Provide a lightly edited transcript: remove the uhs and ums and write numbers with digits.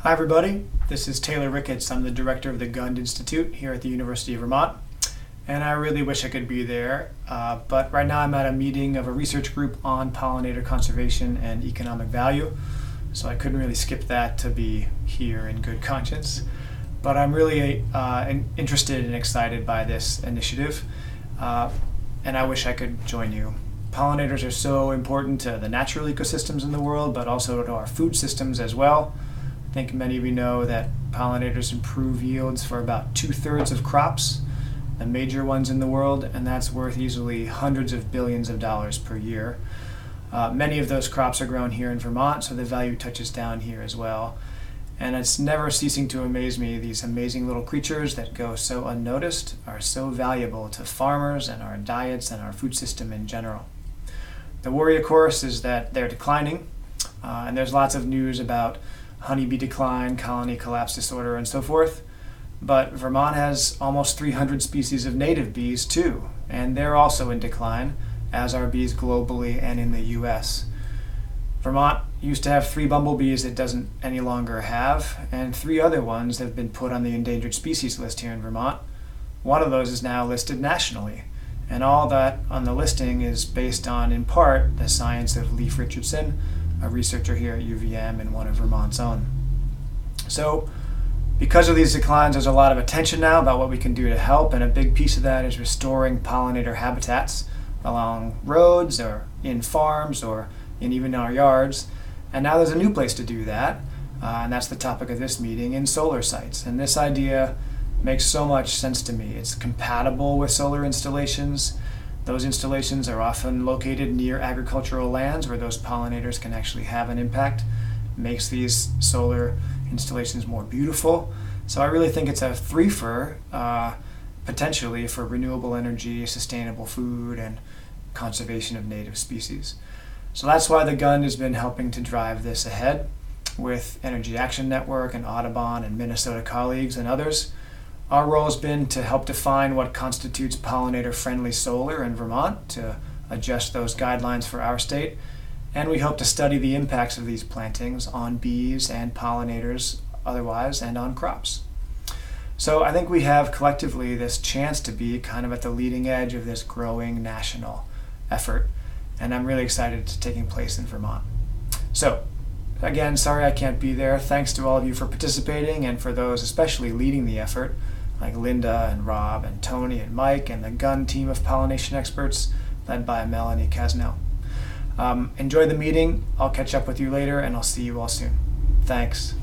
Hi everybody, this is Taylor Ricketts. I'm the director of the Gund Institute here at the University of Vermont, and I really wish I could be there, but right now I'm at a meeting of a research group on pollinator conservation and economic value, so I couldn't really skip that to be here in good conscience. But I'm really interested and excited by this initiative, and I wish I could join you. Pollinators are so important to the natural ecosystems in the world, but also to our food systems as well. I think many of you know that pollinators improve yields for about 2/3 of crops, the major ones in the world, and that's worth easily hundreds of billions of dollars per year. Many of those crops are grown here in Vermont, so the value touches down here as well. And it's never ceasing to amaze me, these amazing little creatures that go so unnoticed are so valuable to farmers and our diets and our food system in general. The worry, of course, is that they're declining, and there's lots of news about honeybee decline, colony collapse disorder, and so forth. But Vermont has almost 300 species of native bees too, and they're also in decline, as are bees globally and in the US. Vermont used to have 3 bumblebees it doesn't any longer have, and 3 other ones have been put on the endangered species list here in Vermont. One of those is now listed nationally, and all that on the listing is based on, in part, the science of Leif Richardson, a researcher here at UVM and one of Vermont's own. So, because of these declines, there's a lot of attention now about what we can do to help, and a big piece of that is restoring pollinator habitats along roads or in farms or in even our yards. And now there's a new place to do that, and that's the topic of this meeting, in solar sites. And this idea makes so much sense to me. It's compatible with solar installations. Those installations are often located near agricultural lands where those pollinators can actually have an impact. Makes these solar installations more beautiful. So I really think it's a threefer, potentially, for renewable energy, sustainable food, and conservation of native species. So that's why the Gund has been helping to drive this ahead with Energy Action Network and Audubon and Minnesota colleagues and others. Our role has been to help define what constitutes pollinator-friendly solar in Vermont, to adjust those guidelines for our state, and we hope to study the impacts of these plantings on bees and pollinators otherwise and on crops. So I think we have collectively this chance to be kind of at the leading edge of this growing national effort, and I'm really excited it's taking place in Vermont. So again, sorry I can't be there. Thanks to all of you for participating and for those especially leading the effort, like Linda and Rob and Tony and Mike and the Gund team of pollination experts led by Melanie Casnell. Enjoy the meeting. I'll catch up with you later, and I'll see you all soon. Thanks.